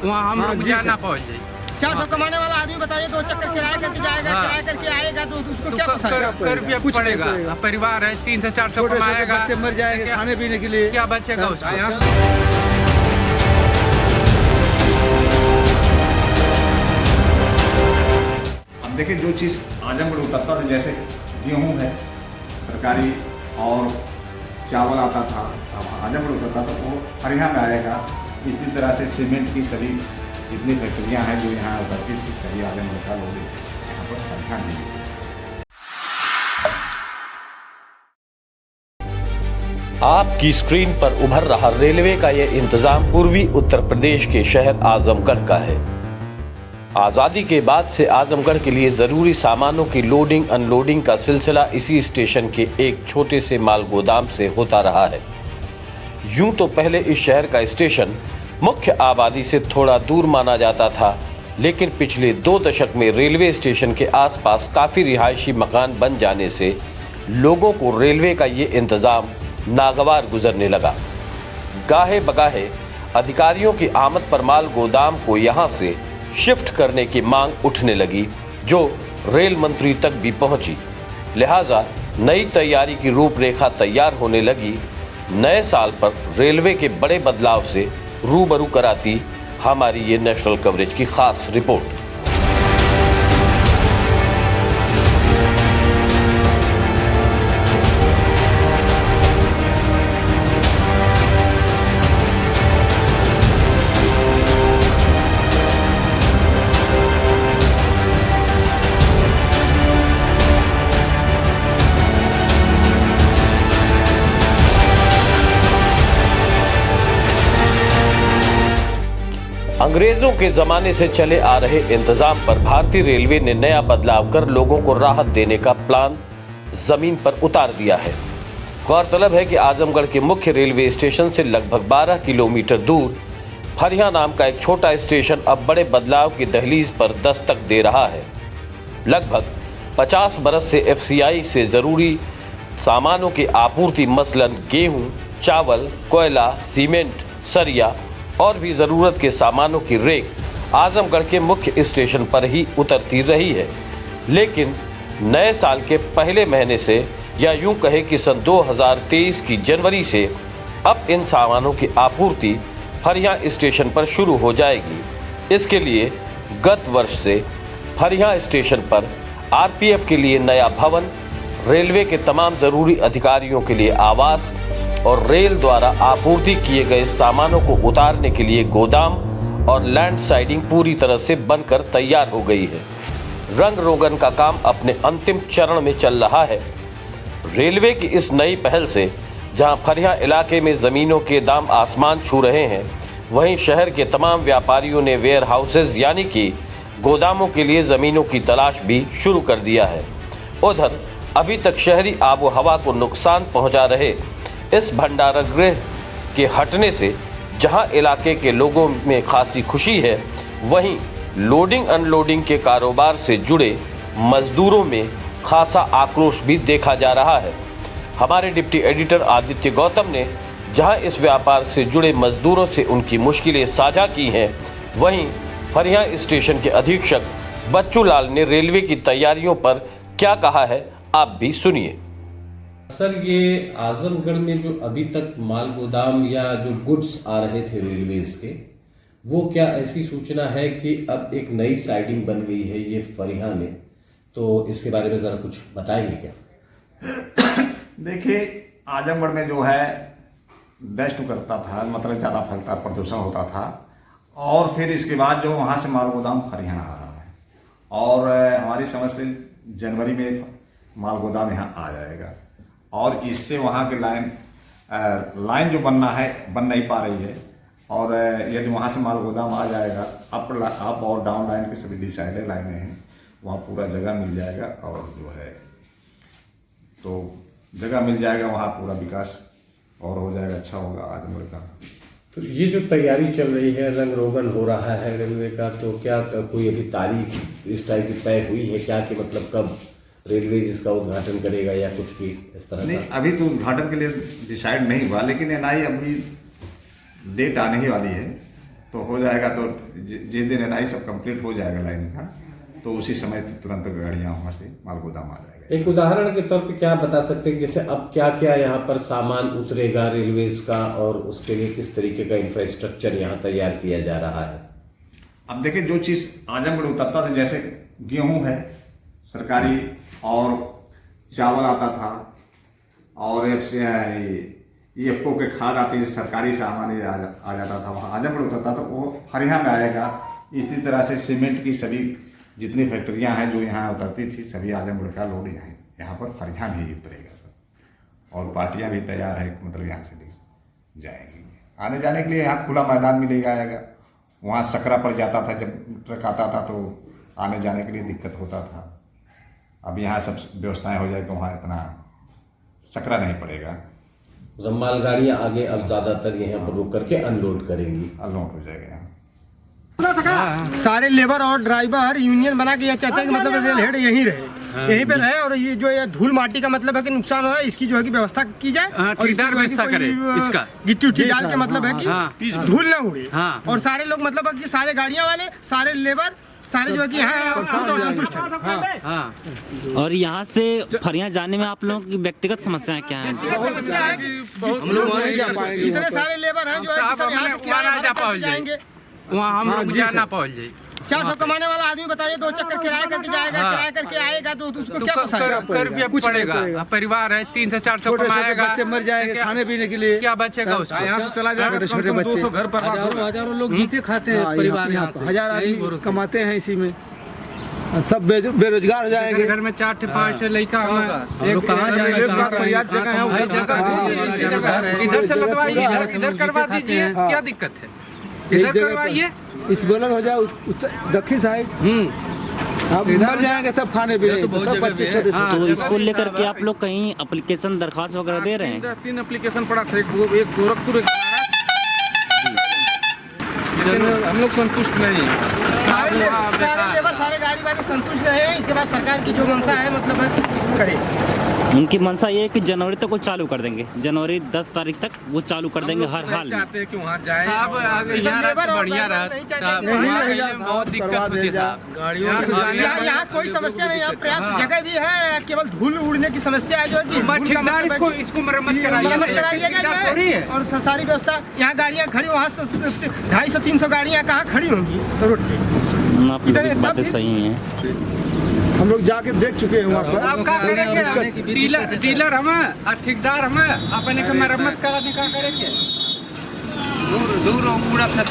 वहाँ हम लोग जाना पहुँच जाए। 400 कमाने वाला आदमी बताइए 2 चक्कर किराया करके जाएगा, किराया करके आएगा तो उसको क्या कर रुपया पड़ेगा। परिवार है 300 से 400 कमाएगा, बच्चे मर जाएंगे खाने पीने के लिए, क्या बचेगा उसका। अब देखिए जो चीज़ आजमगढ़ उतरता था, जैसे गेहूँ है सरकारी और चावल आता था, अब आजमगढ़ उतरता था वो फरिया में आएगा। इसी तरह से सीमेंट की सभी जितनी फैक्ट्रियाँ हैं जो यहाँ उतरती थी सभी आजमगढ़ का लोग यहाँ पर फरिया नहीं देते। आपकी स्क्रीन पर उभर रहा रेलवे का यह इंतजाम पूर्वी उत्तर प्रदेश के शहर आजमगढ़ का है। आज़ादी के बाद से आजमगढ़ के लिए ज़रूरी सामानों की लोडिंग अनलोडिंग का सिलसिला इसी स्टेशन के एक छोटे से माल गोदाम से होता रहा है। यूं तो पहले इस शहर का स्टेशन मुख्य आबादी से थोड़ा दूर माना जाता था, लेकिन पिछले 2 दशक में रेलवे स्टेशन के आसपास काफ़ी रिहायशी मकान बन जाने से लोगों को रेलवे का ये इंतज़ाम नागवार गुजरने लगा। गाहे बगाहे अधिकारियों की आमद पर माल गोदाम को यहाँ से शिफ्ट करने की मांग उठने लगी, जो रेल मंत्री तक भी पहुंची। लिहाजा नई तैयारी की रूपरेखा तैयार होने लगी। नए साल पर रेलवे के बड़े बदलाव से रूबरू कराती हमारी ये नेशनल कवरेज की खास रिपोर्ट। अंग्रेजों के जमाने से चले आ रहे इंतजाम पर भारतीय रेलवे ने नया बदलाव कर लोगों को राहत देने का प्लान जमीन पर उतार दिया है। गौरतलब है कि आजमगढ़ के मुख्य रेलवे स्टेशन से लगभग 12 किलोमीटर दूर फरिया नाम का एक छोटा स्टेशन अब बड़े बदलाव की दहलीज पर दस्तक दे रहा है। लगभग 50 बरस से FCI से जरूरी सामानों की आपूर्ति मसलन गेहूं, चावल, कोयला, सीमेंट, सरिया और भी ज़रूरत के सामानों की रेक आजमगढ़ के मुख्य स्टेशन पर ही उतरती रही है। लेकिन नए साल के पहले महीने से या यूं कहे कि सन 2023 की जनवरी से अब इन सामानों की आपूर्ति फरिया स्टेशन पर शुरू हो जाएगी। इसके लिए गत वर्ष से फरिया स्टेशन पर RPF के लिए नया भवन, रेलवे के तमाम ज़रूरी अधिकारियों के लिए आवास और रेल द्वारा आपूर्ति किए गए सामानों को उतारने के लिए गोदाम और लैंड साइडिंग पूरी तरह से बनकर तैयार हो गई है। रंग रोगन का काम अपने अंतिम चरण में चल रहा है। रेलवे की इस नई पहल से जहां फरिया इलाके में ज़मीनों के दाम आसमान छू रहे हैं, वहीं शहर के तमाम व्यापारियों ने वेयर हाउसेज यानी कि गोदामों के लिए ज़मीनों की तलाश भी शुरू कर दिया है। उधर अभी तक शहरी आबो हवा को नुकसान पहुँचा रहे इस भंडारगृह के हटने से जहां इलाके के लोगों में खासी खुशी है, वहीं लोडिंग अनलोडिंग के कारोबार से जुड़े मजदूरों में खासा आक्रोश भी देखा जा रहा है। हमारे डिप्टी एडिटर आदित्य गौतम ने जहां इस व्यापार से जुड़े मजदूरों से उनकी मुश्किलें साझा की हैं, वहीं फरिया स्टेशन के अधीक्षक बच्चू लाल ने रेलवे की तैयारियों पर क्या कहा है, आप भी सुनिए। सर, ये आजमगढ़ में जो अभी तक माल गोदाम या जो गुड्स आ रहे थे रेलवेज के, वो क्या ऐसी सूचना है कि अब एक नई साइडिंग बन गई है ये फरिया में, तो इसके बारे में ज़रा कुछ बताएंगे क्या? देखिए आजमगढ़ में जो है डस्ट करता था, मतलब ज़्यादा फैलता, प्रदूषण होता था, और फिर इसके बाद जो वहाँ से माल गोदाम फरिया आ रहा है और हमारी समझ से जनवरी में माल गोदाम यहाँ आ जाएगा और इससे वहाँ के लाइन जो बनना है बन नहीं पा रही है। और यदि वहाँ से माल गोदाम आ जाएगा, अप और डाउन लाइन की सभी डिसाइडेड लाइनें हैं, वहाँ पूरा जगह मिल जाएगा और जो है तो जगह मिल जाएगा, वहाँ पूरा विकास और हो जाएगा, अच्छा होगा आजमगढ़ का। तो ये जो तैयारी चल रही है, रंग रोगन हो रहा है रेलवे का, तो क्या कोई अभी तारीख इस टाइप की तय हुई है क्या कि मतलब कब रेलवे इसका उद्घाटन करेगा या कुछ भी इस तरह? नहीं, अभी तो उद्घाटन के लिए डिसाइड नहीं हुआ, लेकिन NI अभी डेट आने ही वाली है तो हो जाएगा। तो जिस दिन एनआई सब कंप्लीट हो जाएगा लाइन का, तो उसी समय तुरंत गाड़ियाँ वहाँ से माल गोदाम आ जाएगा। एक उदाहरण के तौर पे क्या बता सकते हैं, जैसे अब क्या क्या यहाँ पर सामान उतरेगा रेलवेज का, और उसके लिए किस तरीके का इंफ्रास्ट्रक्चर यहाँ तैयार किया जा रहा है? अब देखिए, जो चीज़ आजमगढ़ उतरता था, जैसे गेहूं है सरकारी, और चावल आता था, और एफको के खाद आती है, सरकारी सामान आ जाता था, वहाँ आजमगढ़ उतरता था, वो फरिया में आएगा। इसी तरह से सीमेंट की सभी जितनी फैक्ट्रियां हैं जो यहाँ उतरती थी, सभी आजमगढ़ का लोड यहाँ पर फरिया में ही उतरेगा सब। और पार्टियां भी तैयार है, मतलब यहाँ से जाएंगी। आने जाने के लिए यहाँ खुला मैदान मिलेगा। वहाँ सकरा पड़ जाता था, जब ट्रक आता था तो आने जाने के लिए दिक्कत होता था। अब यहाँ सब व्यवस्थाएं हो जाएगी, वहाँ इतना सकरा नहीं पड़ेगा। मतलब मालगाड़ियाँ आगे अब ज्यादातर यहाँ पर रुक करके अनलोड करेंगी, अनलोड हो जाएगा यहाँ। सारे लेबर और ड्राइवर यूनियन बना के ये चाहते हैं कि मतलब रेल हेड यहीं रहे, यहीं पे रहे, और ये जो ये धूल माटी का मतलब है कि नुकसान हो रहा है, इसकी जो है कि व्यवस्था की जाए, और व्यवस्था करे इसका गिट्टी उट्टी डाल के मतलब है कि धूल न उड़े। हाँ। और सारे लोग मतलब है कि सारे गाड़ियां वाले, सारे लेबर, सारे जो है कि यहाँ खुश और संतुष्ट है। और यहाँ से फरिया जाने में आप लोगों की व्यक्तिगत समस्याएं क्या हैं? समस्या है कि इतने सारे लेबर हैं जो है कि सब यहाँ से किराया भर जाएंगे, वहाँ हम लोग जा ना पहुँच जाए। 400 कमाने वाला आदमी बताइए 2 चक्कर किराया करके जाएगा, किराया करके आएगा तो उसको क्या पोसाएगा? कर रुपया पड़ेगा। अब परिवार है 300 400 कमाएगा, बच्चे मर जाएंगे खाने पीने के लिए, क्या बचेगा उसको? यहाँ से चला जाएगा, छोटे बच्चे घर पर हजारों लोग जीते खाते हैं, परिवार यहाँ से 1000 आदमी कमाते हैं इसी में, सब बेरोजगार हो जाएंगे। घर में 4-5 लड़का कहाँ इधर से लदवाइए, इधर करवा दीजिए, क्या दिक्कत है? इधर करवाइए, इस बोलन हो जाए दक्षिण साइड, अब मर जाएंगे सब खाने पीने, सब बच्चे छोटे। तो इसको लेकर के आप लोग कहीं एप्लीकेशन दरखास्त वगैरह दे रहे हैं? 3 एप्लीकेशन पड़ा था, एक गोरखपुर, हम लोग संतुष्ट नहीं है। सारे लेबर सारे गाड़ी वाले संतुष्ट नहीं है। इसके बाद सरकार की जो मंशा है मतलब करे, उनकी मंशा ये है कि जनवरी तक वो चालू कर देंगे, जनवरी 10 तारीख तक वो चालू कर देंगे हर हाल में। चाहते हैं कि वहाँ जाए, साहब यहाँ बढ़िया रहा, बहुत दिक्कत होती है साहब गाड़ियों से। यहाँ कोई समस्या नहीं है, पर्याप्त जगह भी है, केवल धूल उड़ने की समस्या है जो है कि ठेकेदार इसको मरम्मत कराइए, और सारी व्यवस्था। यहाँ गाड़ियाँ खड़ी, वहाँ 250-300 गाड़ियाँ कहाँ खड़ी होंगी रोड पे? आप लोगों की बातें सही हैं, हम लोग जाके देख चुके हैं वहाँ पर। आप क्या करेंगे? डीलर हम और ठेकेदार हम, अपने को मरम्मत कराने का करेंगे। दूर उड़ा था।